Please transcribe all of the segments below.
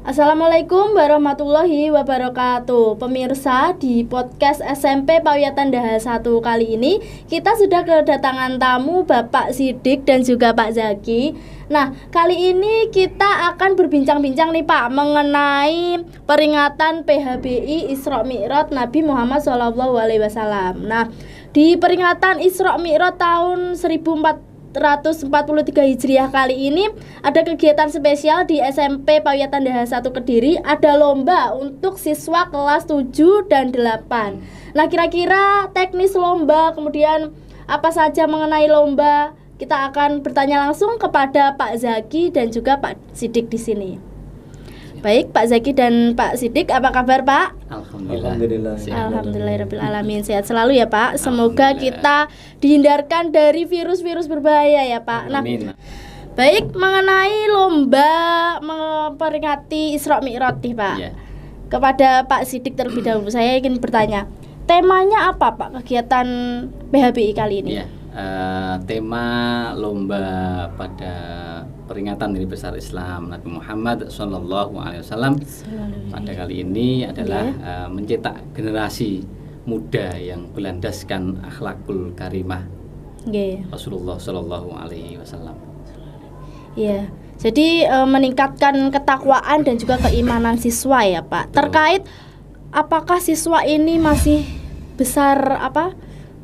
Assalamualaikum warahmatullahi wabarakatuh. Pemirsa, di podcast SMP Pawiatan Daha 1 kali ini kita sudah kedatangan tamu Bapak Sidik dan juga Pak Zaki. Nah, kali ini kita akan berbincang-bincang nih Pak mengenai peringatan PHBI Isra Mi'raj Nabi Muhammad SAW. Nah, di peringatan Isra Mi'raj tahun 1443 Hijriah kali ini ada kegiatan spesial di SMP Pawiatan Daha 1 Kediri. Ada lomba untuk siswa kelas 7 dan 8. Nah, kira-kira teknis lomba, kemudian apa saja mengenai lomba, kita akan bertanya langsung kepada Pak Zaki dan juga Pak Sidik di sini. Baik, Pak Zaki dan Pak Sidik, apa kabar Pak? Alhamdulillah. Alhamdulillahirabbil alamin. Sehat selalu ya Pak. Semoga kita dihindarkan dari virus-virus berbahaya ya Pak. Nah, baik, mengenai lomba memperingati Isra Mi'raj nih Pak. Ya. Kepada Pak Sidik terlebih dahulu, saya ingin bertanya, temanya apa Pak kegiatan PHBI kali ini? Ya, tema lomba pada peringatan Hari Besar Islam Nabi Muhammad SAW pada kali ini adalah mencetak generasi muda yang berlandaskan akhlakul karimah Rasulullah SAW. Iya. Jadi meningkatkan ketakwaan dan juga keimanan siswa ya Pak. Betul. Terkait apakah siswa ini masih besar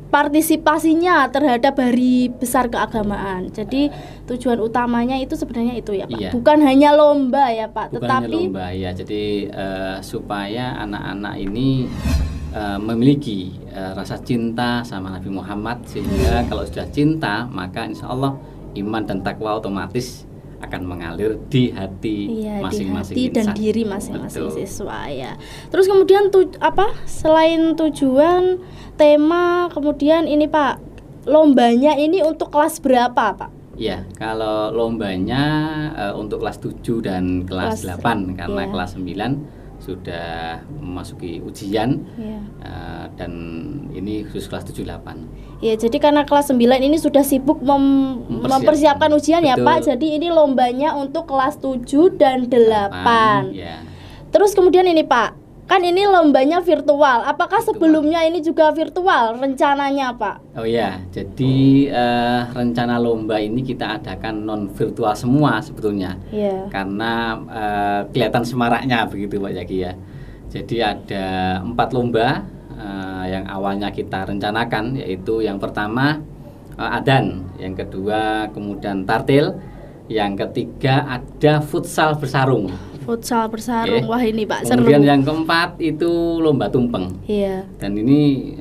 partisipasinya terhadap hari besar keagamaan. Jadi tujuan utamanya itu sebenarnya itu ya Pak. Iya. Bukan hanya lomba ya Pak, Bukan tetapi hanya lomba ya. Jadi supaya anak-anak ini memiliki rasa cinta sama Nabi Muhammad, sehingga kalau sudah cinta maka insya Allah iman dan takwa otomatis akan mengalir di hati masing-masing di hati dan insan. diri masing-masing Betul. siswa ya. Terus kemudian selain tujuan, tema, kemudian ini Pak, lombanya ini untuk kelas berapa Pak? Ya, kalau lombanya untuk kelas 7 dan kelas 8 karena kelas 9 sudah memasuki ujian dan ini khusus kelas 7 8. Ya, jadi karena kelas 9 ini sudah sibuk mempersiapkan ujian. Betul. Ya Pak. Jadi ini lombanya untuk kelas 7 dan 8. Ya. Terus kemudian ini Pak, kan ini lombanya virtual. Apakah sebelumnya ini juga virtual rencananya Pak? Oh ya, jadi rencana lomba ini kita adakan non virtual semua sebetulnya. Iya. Karena kelihatan semaraknya begitu Pak Zaki ya. Jadi ada 4 lomba yang awalnya kita rencanakan, yaitu yang pertama adzan, yang kedua kemudian tartil, yang ketiga ada futsal bersarung. Futsal bersarung, wah ini Pak seru. Kemudian yang keempat itu lomba tumpeng. Iya. Dan ini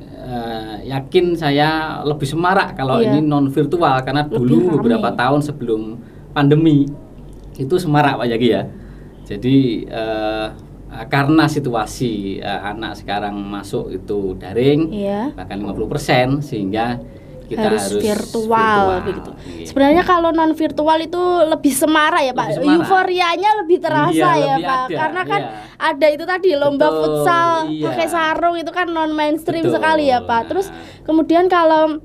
yakin saya lebih semarak kalau ini non virtual, karena dulu beberapa tahun sebelum pandemi itu semarak Pak Zaki ya. Jadi karena situasi anak sekarang masuk itu daring, bahkan 50%, sehingga kita harus virtual begitu. Sebenarnya kalau non virtual itu lebih semarak ya Pak. Euforianya lebih terasa ya Pak. Karena kan ada itu tadi lomba futsal pakai sarung, itu kan non mainstream sekali ya Pak. Terus kemudian kalau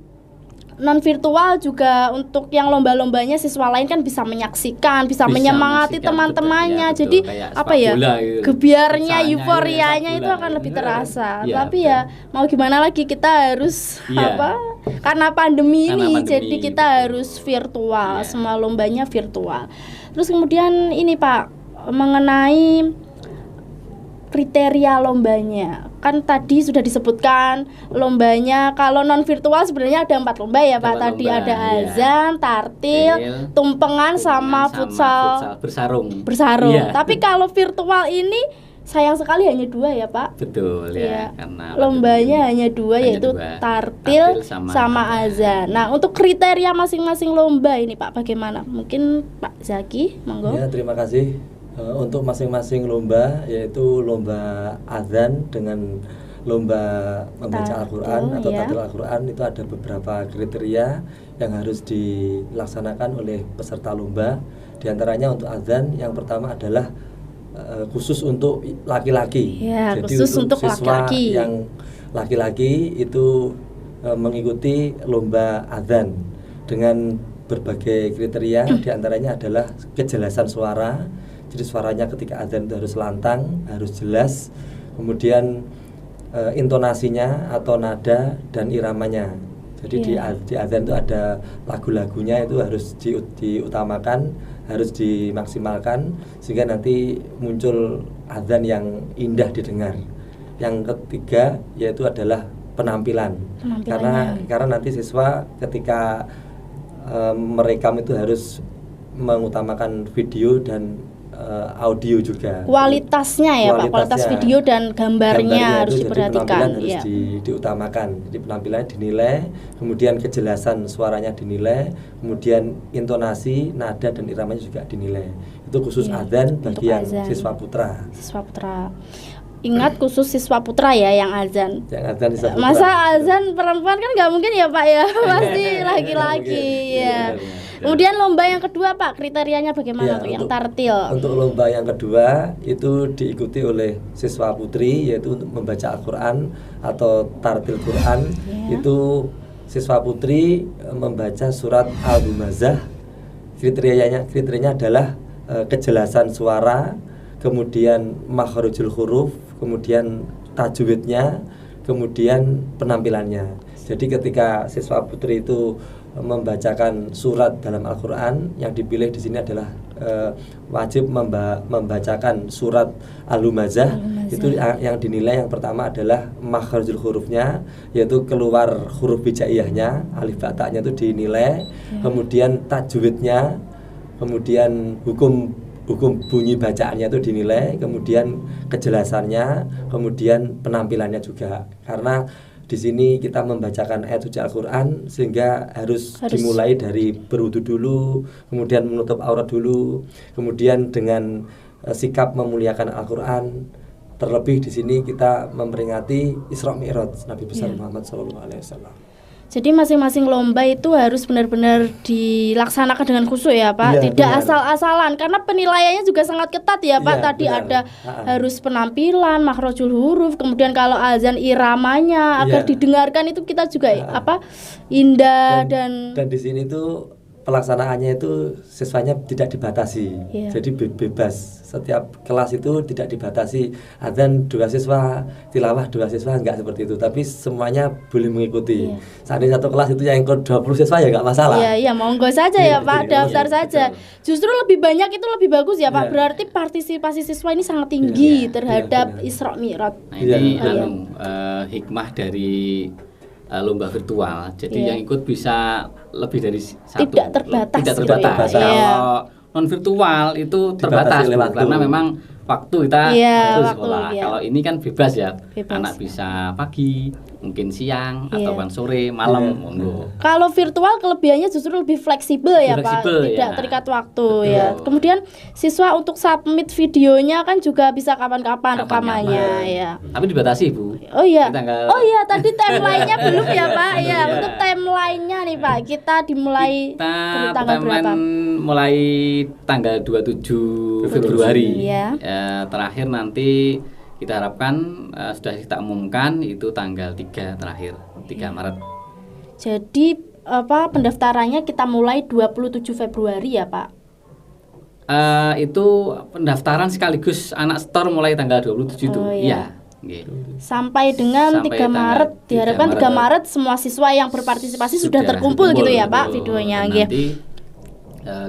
non virtual juga untuk yang lomba-lombanya siswa lain kan bisa menyaksikan, bisa menyemangati teman-temannya. Jadi gitu. Gebiarnya, euforianya itu akan lebih terasa. Tapi ya mau gimana lagi, kita harus karena pandemi ini, jadi kita harus virtual, semua lombanya virtual. Terus kemudian ini Pak, mengenai kriteria lombanya, kan tadi sudah disebutkan lombanya. Kalau non virtual sebenarnya ada 4 lomba ya Pak. Tadi ada azan, tartil, tumpengan sama futsal bersarung. Tapi kalau virtual ini sayang sekali hanya 2 ya Pak. Betul ya. Karena lombanya hanya 2, yaitu tartil sama azan. Nah, untuk kriteria masing-masing lomba ini Pak bagaimana? Mungkin Pak Zaki, monggo. Ya, terima kasih. Untuk masing-masing lomba, yaitu lomba adzan dengan lomba membaca Al-Quran atau tartil Al-Quran, itu ada beberapa kriteria yang harus dilaksanakan oleh peserta lomba. Di antaranya untuk adzan, yang pertama adalah khusus untuk laki-laki. Jadi khusus untuk siswa laki-laki yang laki-laki itu mengikuti lomba adzan dengan berbagai kriteria. Di antaranya adalah kejelasan suara. Jadi suaranya ketika adzan itu harus lantang, harus jelas. Kemudian intonasinya atau nada dan iramanya. Jadi di adzan itu ada lagu-lagunya, itu harus diutamakan, harus dimaksimalkan sehingga nanti muncul adzan yang indah didengar. Yang ketiga yaitu adalah penampilan. Karena nanti siswa ketika merekam itu harus mengutamakan video dan audio juga. Kualitasnya ya Pak, kualitas video dan gambarnya harus diperhatikan. Harus diutamakan. Jadi penampilannya dinilai, kemudian kejelasan suaranya dinilai, kemudian intonasi, nada dan iramanya juga dinilai. Itu khusus adzan bagi yang siswa putra. Siswa putra. Ingat khusus siswa putra ya yang azan. Yang azan siswa putra. Masa azan perempuan kan nggak mungkin ya Pak ya, pasti laki-laki ya. Kemudian lomba yang kedua Pak, kriterianya bagaimana untuk yang tartil? Untuk lomba yang kedua itu diikuti oleh siswa putri, yaitu untuk membaca Al-Quran atau tartil Quran. Itu siswa putri membaca surat Al-Humazah. Kriterianya adalah kejelasan suara, kemudian makharijul huruf, kemudian tajwidnya, kemudian penampilannya. Jadi ketika siswa putri itu membacakan surat dalam Al-Quran, yang dipilih di sini adalah wajib membacakan surat Al-Humazah. Itu yang dinilai yang pertama adalah makharijul hurufnya, yaitu keluar huruf hijaiyahnya, alif ba ta-nya itu dinilai, kemudian tajwidnya, kemudian hukum bunyi bacaannya itu dinilai, kemudian kejelasannya, kemudian penampilannya juga. Karena di sini kita membacakan ayat suci Al-Quran sehingga harus dimulai dari berwudu dulu, kemudian menutup aurat dulu, kemudian dengan sikap memuliakan Al-Quran. Terlebih di sini kita memperingati Isra Mi'raj Nabi besar Muhammad SAW. Jadi masing-masing lomba itu harus benar-benar dilaksanakan dengan khusyuk ya Pak, tidak asal-asalan karena penilaiannya juga sangat ketat ya Pak. Tadi ada harus penampilan, makhrajul huruf, kemudian kalau azan iramanya agar didengarkan itu kita juga indah dan di sini tuh pelaksanaannya itu siswanya tidak dibatasi, jadi bebas. Setiap kelas itu tidak dibatasi. Adzan 2 siswa, tilawah 2 siswa, enggak seperti itu. Tapi semuanya boleh mengikuti. Seandainya satu kelas itu yang ikut 20 siswa ya enggak masalah. Iya, monggo saja ya Pak, daftar saja. Justru lebih banyak itu lebih bagus ya Pak. Berarti partisipasi siswa ini sangat tinggi terhadap Isra Mi'raj. Nah, ini hikmah dari lomba virtual. Jadi yang ikut bisa lebih dari satu. Tidak terbatas. Kalau non virtual itu terbatas karena memang waktu kita sekolah. Kalau ini kan bebas ya. Anak bisa pagi, mungkin siang atau sore, malam, monggo. Kalau virtual kelebihannya justru lebih fleksibel ya Pak, tidak terikat waktu ya. Kemudian siswa untuk submit videonya kan juga bisa kapan-kapan rekamannya ya. Tapi dibatasi Bu. Oh iya, tadi timeline-nya belum ya Pak. Ya, untuk timeline-nya nih Pak, kita dimulai dari tanggal berapa? Mulai tanggal 27 Februari. Terakhir nanti kita harapkan sudah kita umumkan itu tanggal 3 terakhir, 3 Maret. Jadi pendaftarannya kita mulai 27 Februari ya Pak? Itu pendaftaran sekaligus anak setor mulai tanggal 27 itu. Iya. Sampai dengan 3 Maret. Diharapkan 3 Maret semua siswa yang berpartisipasi sudah terkumpul gitu ya Pak videonya. Nanti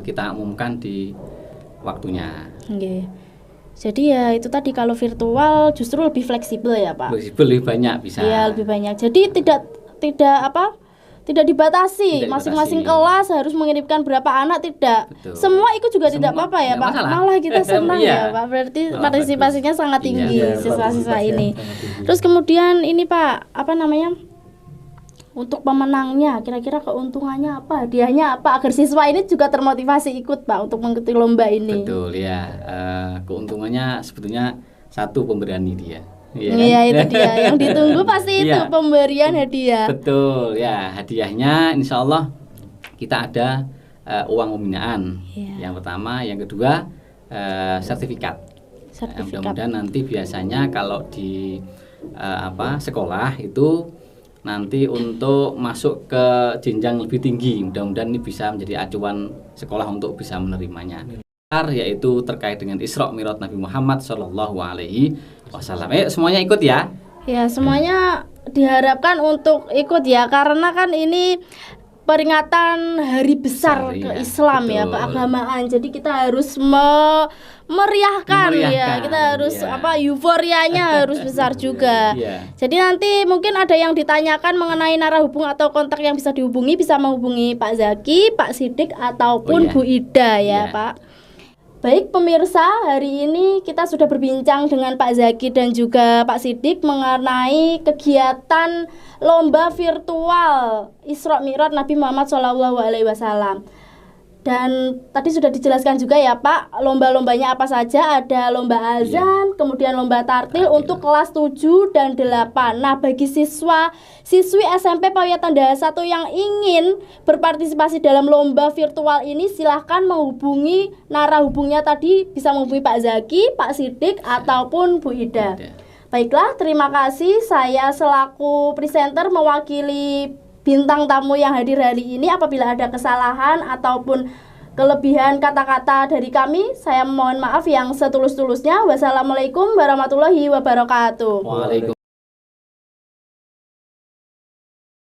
kita umumkan di waktunya. Jadi ya itu tadi, kalau virtual justru lebih fleksibel ya Pak. Fleksibel, lebih banyak bisa. Iya, lebih banyak. Jadi tidak dibatasi. Masing-masing kelas harus mengirimkan berapa anak, tidak. Betul. Semua ikut juga tidak apa-apa ya Pak. Malah kita senang ya Pak. Berarti partisipasinya sangat tinggi siswa-siswa ini. Terus kemudian ini Pak, untuk pemenangnya, kira-kira keuntungannya apa, hadiahnya apa, agar siswa ini juga termotivasi ikut Pak untuk mengikuti lomba ini? Betul ya, keuntungannya sebetulnya satu, pemberian dia. Iya, itu dia yang ditunggu pasti itu pemberian hadiah. Betul ya, hadiahnya insya Allah kita ada uang pembinaan. Yang pertama, yang kedua sertifikat. Mudah-mudahan nanti biasanya kalau di sekolah itu nanti untuk masuk ke jenjang lebih tinggi, mudah-mudahan ini bisa menjadi acuan sekolah untuk bisa menerimanya. yaitu terkait dengan Isra Mi'raj Nabi Muhammad Shallallahu Alaihi Wasallam. Semuanya ikut ya? Ya, semuanya diharapkan untuk ikut ya, karena kan ini peringatan hari besar iya, Islam betul. ya, keagamaan. Jadi kita harus meriahkan ya. Kita harus euforianya harus besar juga. Iya. Jadi nanti mungkin ada yang ditanyakan mengenai narah hubung atau kontak yang bisa dihubungi, bisa menghubungi Pak Zaki, Pak Siddiq ataupun Bu Ida ya, Pak. Baik pemirsa, hari ini kita sudah berbincang dengan Pak Zaki dan juga Pak Siddiq mengenai kegiatan lomba virtual Isra Mi'raj Nabi Muhammad SAW. Dan tadi sudah dijelaskan juga ya Pak, lomba-lombanya apa saja, ada lomba azan, kemudian lomba tartil untuk kelas 7 dan 8. Nah, bagi siswi SMP Pawiatan Daha 1 yang ingin berpartisipasi dalam lomba virtual ini, silahkan menghubungi narah hubungnya tadi, bisa menghubungi Pak Zaki, Pak Siddiq ataupun Bu Ida. Baiklah, terima kasih. Saya selaku presenter mewakili bintang tamu yang hadir hari ini. Apabila ada kesalahan ataupun kelebihan kata-kata dari kami, saya mohon maaf yang setulus-tulusnya. Wassalamualaikum warahmatullahi wabarakatuh. Waalaikumsalam.